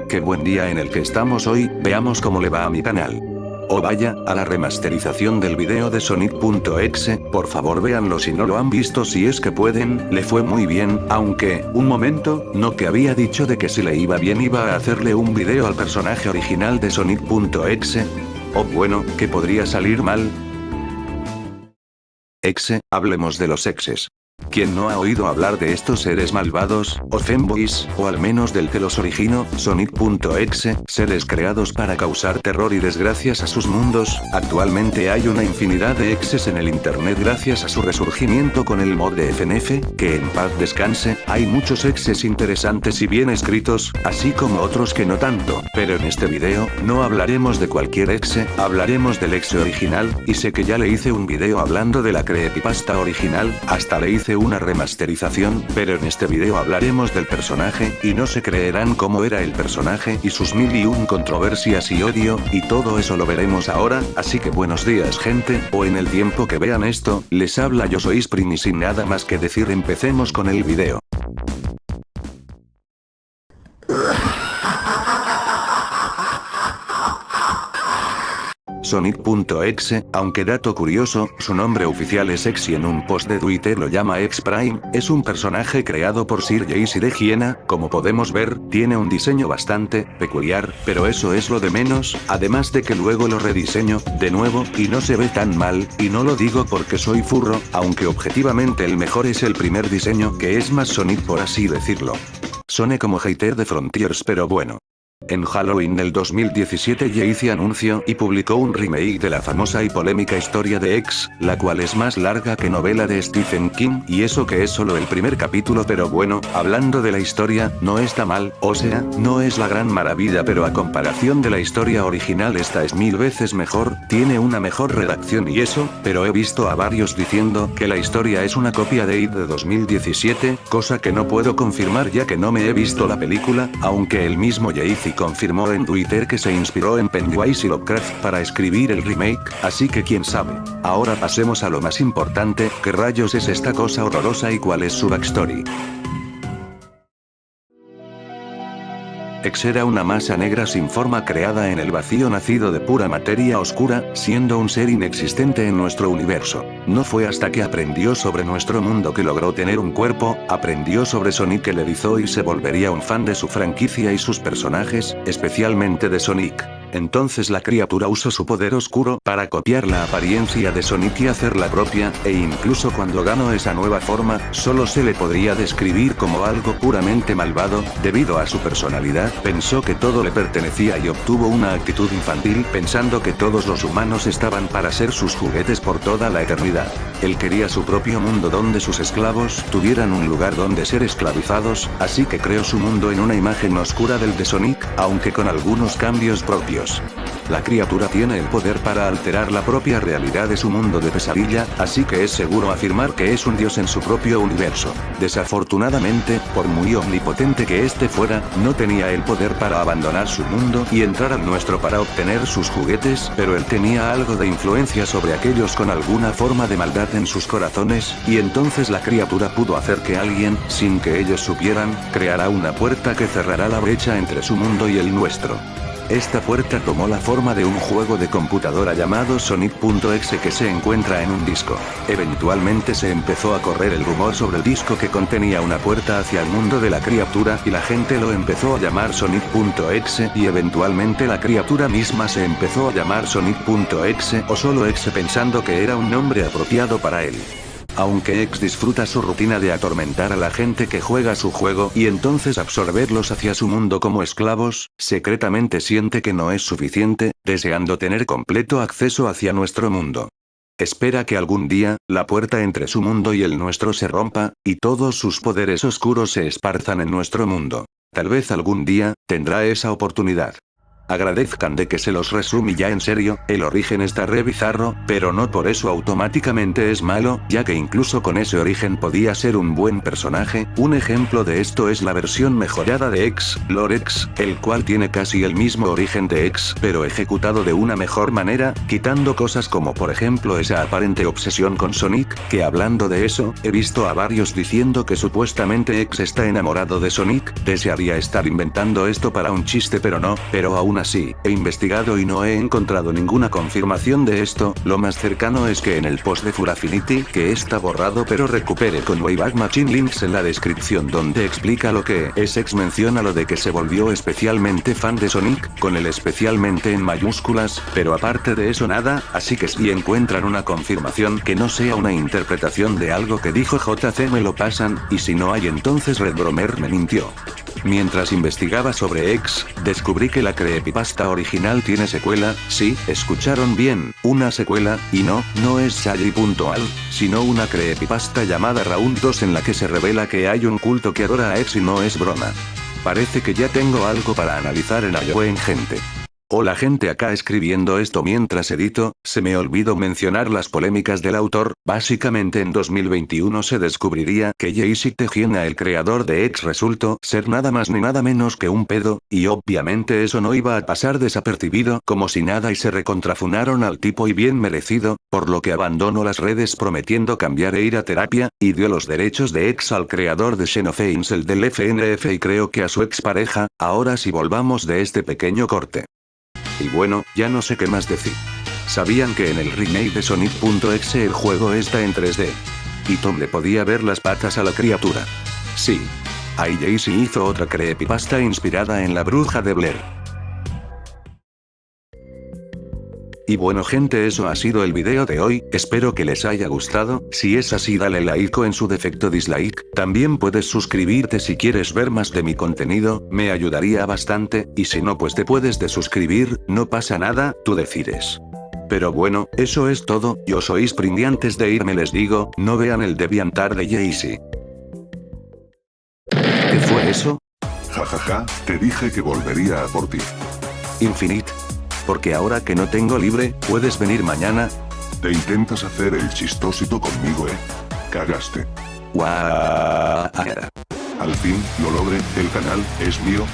Qué buen día en el que estamos hoy, veamos cómo le va a mi canal. O vaya, a la remasterización del video de Sonic.exe, por favor véanlo si no lo han visto si es que pueden, le fue muy bien, aunque, un momento, no que había dicho de que si le iba bien iba a hacerle un video al personaje original de Sonic.exe. O bueno, que podría salir mal. Exe, hablemos de los exes. ¿Quién no ha oído hablar de estos seres malvados, o femboys, o al menos del que los originó, Sonic.exe, seres creados para causar terror y desgracias a sus mundos? Actualmente hay una infinidad de exes en el internet gracias a su resurgimiento con el mod de FNF, que en paz descanse. Hay muchos exes interesantes y bien escritos, así como otros que no tanto, pero en este video, no hablaremos de cualquier exe, hablaremos del exe original, y sé que ya le hice un video hablando de la creepypasta original, hasta le hice una remasterización, pero en este video hablaremos del personaje, y no se creerán cómo era el personaje y sus mil y un controversias y odio, y todo eso lo veremos ahora, así que buenos días gente, o en el tiempo que vean esto, les habla yo soy Spring y sin nada más que decir empecemos con el video. Sonic.exe, aunque dato curioso, su nombre oficial es X y en un post de Twitter lo llama X Prime, es un personaje creado por Sir Jaycee de Hiena, como podemos ver, tiene un diseño bastante peculiar, pero eso es lo de menos, además de que luego lo rediseño, de nuevo, y no se ve tan mal, y no lo digo porque soy furro, aunque objetivamente el mejor es el primer diseño que es más Sonic por así decirlo. Suene como hater de Frontiers pero bueno. En Halloween del 2017 Jaycee anunció y publicó un remake de la famosa y polémica historia de X, la cual es más larga que novela de Stephen King y eso que es solo el primer capítulo pero bueno, hablando de la historia, no está mal, o sea, no es la gran maravilla pero a comparación de la historia original esta es mil veces mejor, tiene una mejor redacción y eso, pero he visto a varios diciendo que la historia es una copia de It de 2017, cosa que no puedo confirmar ya que no me he visto la película, aunque el mismo Jaycee confirmó en Twitter que se inspiró en Pennywise y Lovecraft para escribir el remake, así que quién sabe. Ahora pasemos a lo más importante, ¿qué rayos es esta cosa horrorosa y cuál es su backstory? X era una masa negra sin forma creada en el vacío nacido de pura materia oscura, siendo un ser inexistente en nuestro universo. No fue hasta que aprendió sobre nuestro mundo que logró tener un cuerpo, aprendió sobre Sonic que le hizo y se volvería un fan de su franquicia y sus personajes, especialmente de Sonic. Entonces la criatura usó su poder oscuro para copiar la apariencia de Sonic y hacerla propia, e incluso cuando ganó esa nueva forma, solo se le podría describir como algo puramente malvado, debido a su personalidad, pensó que todo le pertenecía y obtuvo una actitud infantil pensando que todos los humanos estaban para ser sus juguetes por toda la eternidad. Él quería su propio mundo donde sus esclavos tuvieran un lugar donde ser esclavizados, así que creó su mundo en una imagen oscura del de Sonic, aunque con algunos cambios propios. La criatura tiene el poder para alterar la propia realidad de su mundo de pesadilla, así que es seguro afirmar que es un dios en su propio universo. Desafortunadamente, por muy omnipotente que este fuera, no tenía el poder para abandonar su mundo y entrar al nuestro para obtener sus juguetes, pero él tenía algo de influencia sobre aquellos con alguna forma de maldad en sus corazones, y entonces la criatura pudo hacer que alguien, sin que ellos supieran, creara una puerta que cerrará la brecha entre su mundo y el nuestro. Esta puerta tomó la forma de un juego de computadora llamado Sonic.exe que se encuentra en un disco. Eventualmente se empezó a correr el rumor sobre el disco que contenía una puerta hacia el mundo de la criatura y la gente lo empezó a llamar Sonic.exe y eventualmente la criatura misma se empezó a llamar Sonic.exe o solo exe pensando que era un nombre apropiado para él. Aunque X disfruta su rutina de atormentar a la gente que juega su juego y entonces absorberlos hacia su mundo como esclavos, secretamente siente que no es suficiente, deseando tener completo acceso hacia nuestro mundo. Espera que algún día, la puerta entre su mundo y el nuestro se rompa, y todos sus poderes oscuros se esparzan en nuestro mundo. Tal vez algún día, tendrá esa oportunidad. Agradezcan de que se los resumí ya en serio, el origen está re bizarro, pero no por eso automáticamente es malo, ya que incluso con ese origen podía ser un buen personaje. Un ejemplo de esto es la versión mejorada de X, Lord X, el cual tiene casi el mismo origen de X, pero ejecutado de una mejor manera, quitando cosas como por ejemplo esa aparente obsesión con Sonic, que hablando de eso, he visto a varios diciendo que supuestamente X está enamorado de Sonic. Desearía estar inventando esto para un chiste, pero no, pero aún así, he investigado y no he encontrado ninguna confirmación de esto. Lo más cercano es que en el post de Furafinity, que está borrado pero recupere con Wayback Machine links en la descripción donde explica lo que es X, menciona lo de que se volvió especialmente fan de Sonic, con el especialmente en mayúsculas, pero aparte de eso nada, así que si encuentran una confirmación que no sea una interpretación de algo que dijo JC me lo pasan, y si no hay entonces Red Bromer me mintió. Mientras investigaba sobre X, descubrí que la creepypasta original tiene secuela. Sí, escucharon bien, una secuela, y no es Sally.al, sino una creepypasta llamada Round 2 en la que se revela que hay un culto que adora a X y no es broma. Parece que ya tengo algo para analizar en Iowen, gente. Hola gente, acá escribiendo esto mientras edito, se me olvidó mencionar las polémicas del autor. Básicamente en 2021 se descubriría que Jay-Z Tejena, el creador de X, resultó ser nada más ni nada menos que un pedo, y obviamente eso no iba a pasar desapercibido como si nada y se recontrafunaron al tipo y bien merecido, por lo que abandonó las redes prometiendo cambiar e ir a terapia, y dio los derechos de X al creador de Xenophanes, el del FNF, y creo que a su expareja. Ahora sí, volvamos de este pequeño corte. Y bueno, ya no sé qué más decir. ¿Sabían que en el remake de Sonic.exe el juego está en 3D? Y Tom le podía ver las patas a la criatura. Sí. Ahí Jay-Z hizo otra creepypasta inspirada en la bruja de Blair. Y bueno gente, eso ha sido el video de hoy, espero que les haya gustado. Si es así dale like o en su defecto dislike. También puedes suscribirte si quieres ver más de mi contenido, me ayudaría bastante, y si no pues te puedes desuscribir, no pasa nada, tú decides. Pero bueno, eso es todo. Yo soy Spring y antes de irme les digo, no vean el DeviantArt de Jay-Z. ¿Qué fue eso? Jajaja, te dije que volvería a por ti. Infinite. Porque ahora que no tengo libre, ¿puedes venir mañana? Te intentas hacer el chistosito conmigo, Cagaste. Guau. Al fin, lo logré, el canal es mío.